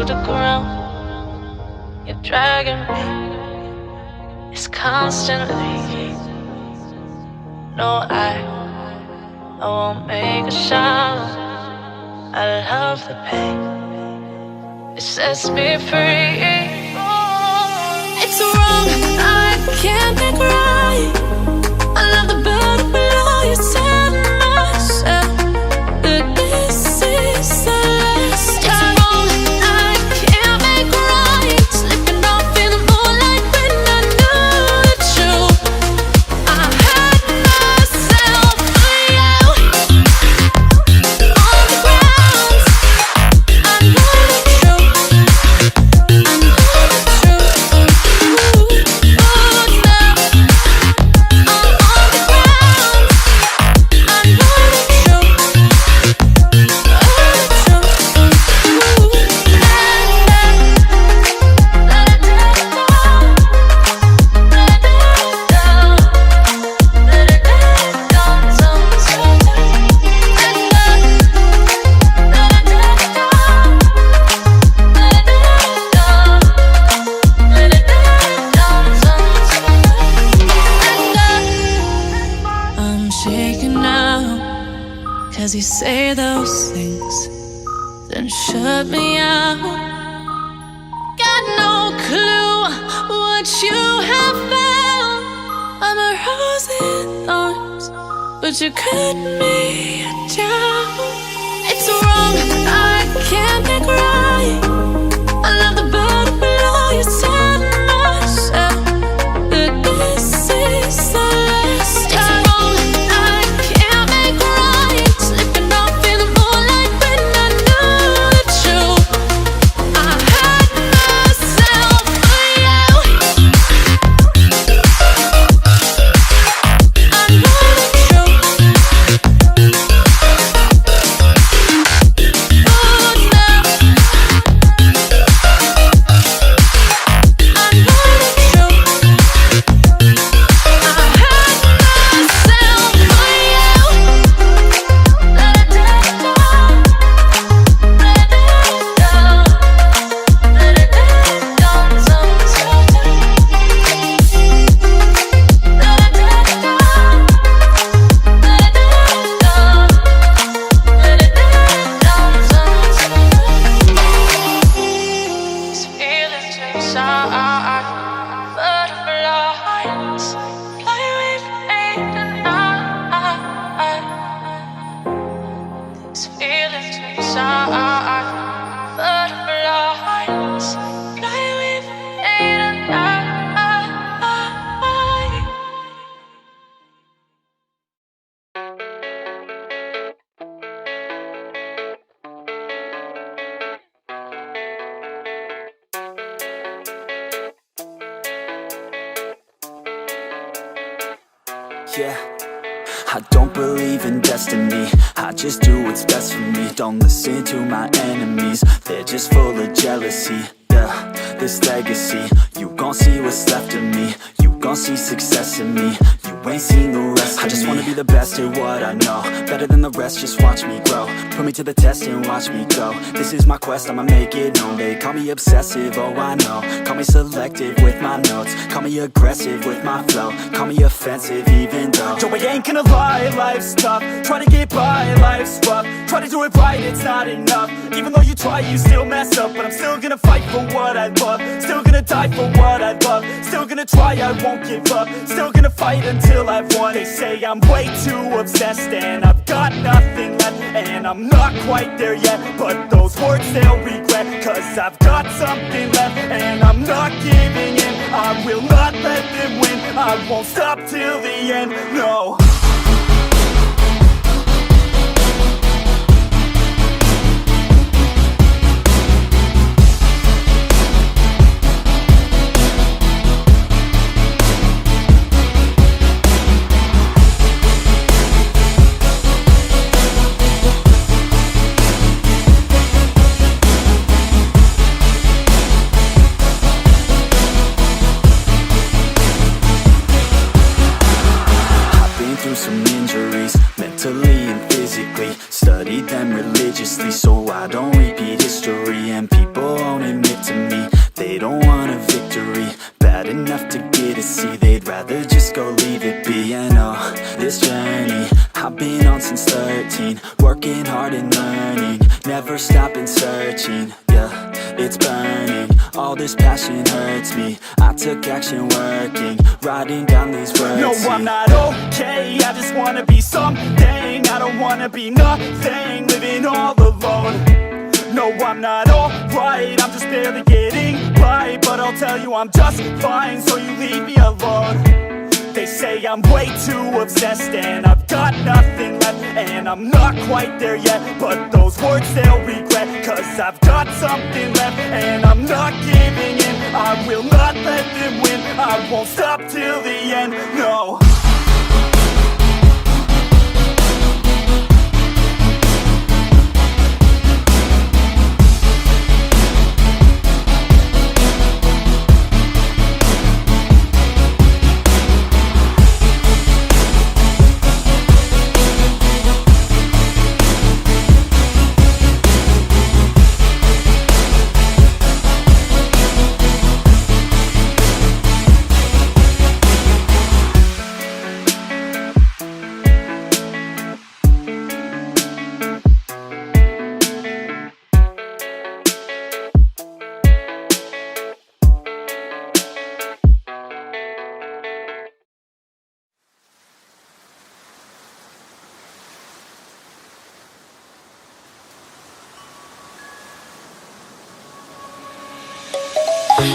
the ground. You're dragging me. It's constantly. No, I won't make a sound. I love the pain. It sets me free. It's wrong, I can't make right. I love the bird below you. Tell myself that this is the last time. It's wrong, I can't make right. Slipping off in the moonlight when I knew the truth. I had myself for you. On the ground, I know the truth. I know the truth. Cause you say those things, then shut me out. Got no clue what you have found. I'm a rose in thorns, but you cut me down. It's wrong, I can't make right. I love the bird below you. Tell myself that this is the last time. It's wrong, I can't make right. Slipping off in the moonlight when I knew the truth. I had myself for you. I know the truth. Oh, now I know the truth. I had myself for you. Let it down, let it down, let it down, sometimes. Let it down, let it down, let it down, sometimes. These feelings inside, butterflies fly with me tonight. These feelings inside, butterflies fly with me tonight. Yeah, I don't believe in destiny. I just do what's best for me. Don't listen to my enemies, they're just full of jealousy. Yeah, this legacy, you gon' see what's left of me. You gon' see success in me. You ain't seen the rest of me. I just wanna be the best at what I know. Better than the rest, just watch me grow. Put me to the test and watch me go. This is my quest, I'ma make it known. They call me obsessive, oh I know. Call me selective with my notes. Call me aggressive with my flow. Call me offensive even though Joe, I ain't gonna lie, life's tough. Try to get by, life's rough. Try to do it right, it's not enough. Even though you try, you still mess up. But I'm still gonna fight for what I love. Still gonna die for what I love. Still gonna try, I won't give up. Still gonna fight until I've won. They say I'm way too obsessed and I've got nothing left. And I'm not quite there yet, but those words they'll regret. Cause I've got something left and I'm not giving in. I will not let them win. I won't stop till the end, no. stopping searching, yeah, it's burning. All this passion hurts me. I took action working, writing down these words. No, I'm not okay, I just wanna be something. I don't wanna be nothing, living all alone. No, I'm not alright, I'm just barely getting by. But I'll tell you I'm just fine, so you leave me alone. They say I'm way too obsessed and I've got nothing left, and I'm not quite there yet, but those words they'll regret. Cause I've got something left and I'm not giving in. I will not let them win, I won't stop till the end, no.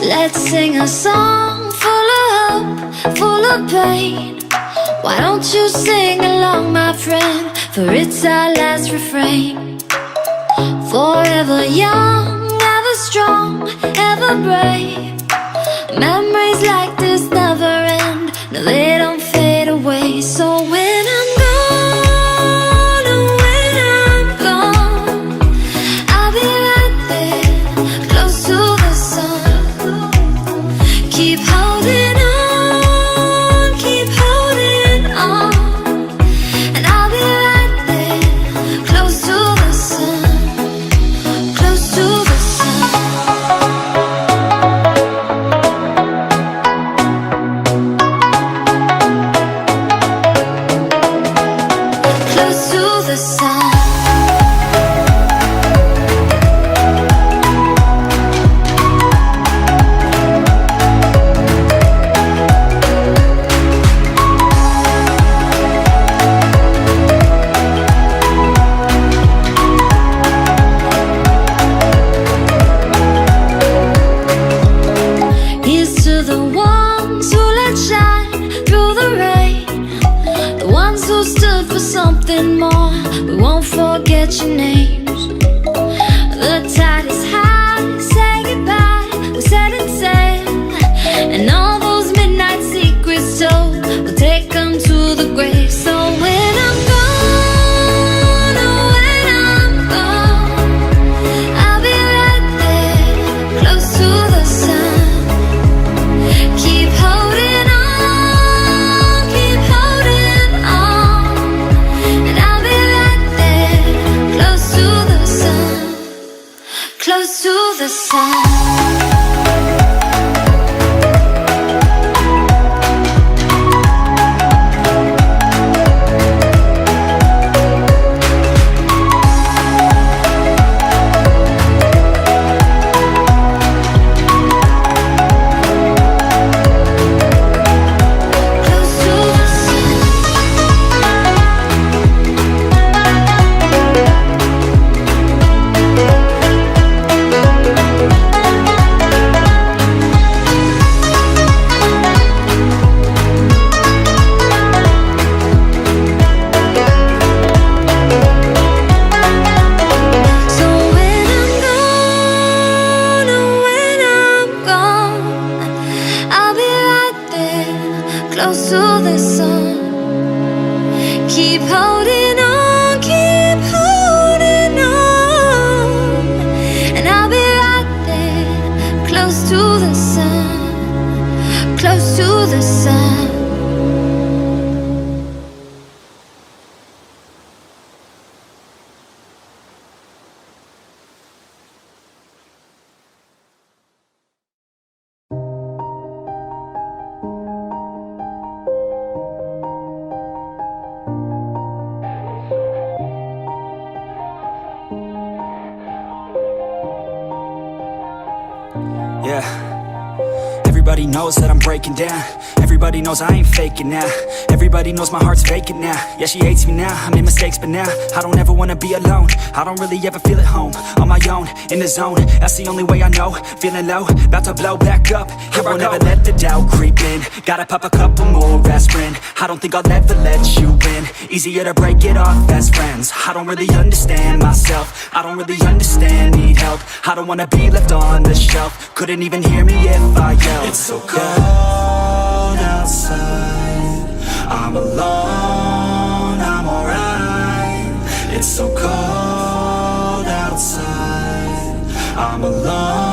Let's sing a song full of hope, full of pain. Why don't you sing along, my friend? For it's our last refrain. Forever young, ever strong, ever brave. Memories like this never end, no, they don't fade away. So when I'm gone, oh, when I'm gone, I'll be right there, close to the sun. Keep holding on, keep holding on, and I'll be right there, close to the sun, close to the sun. Close to the sun. Here's to the ones who let shine through the rain, the ones who stood for something more. We won't forget your names. The tide is high, say goodbye, we set it sail, and all those midnight secrets told, we'll take them to the grave. So when I'm gone, oh, when I'm gone, I'll be right there, close to the sun. Keep holding on, and I'll be right there, close to the sun, close to the sun. Close to the sun. Keep holding on, and I'll be right there, close to the sun, close to the sun. Yeah. Everybody knows that I'm breaking down. Everybody knows I ain't faking now. Everybody knows my heart's vacant now. Yeah, she hates me now, I made mistakes but now I don't ever wanna be alone. I don't really ever feel at home. On my own, in the zone, that's the only way I know. Feeling low, about to blow back up. Here I won't ever let the doubt creep in. Gotta pop a couple more aspirin. I don't think I'll ever let you in. Easier to break it off best friends. I don't really understand myself. I don't really understand, need help. I don't wanna be left on the shelf. Couldn't even hear me if I yelled. It's so cold outside, I'm alone, I'm alright. It's so cold outside, I'm alone.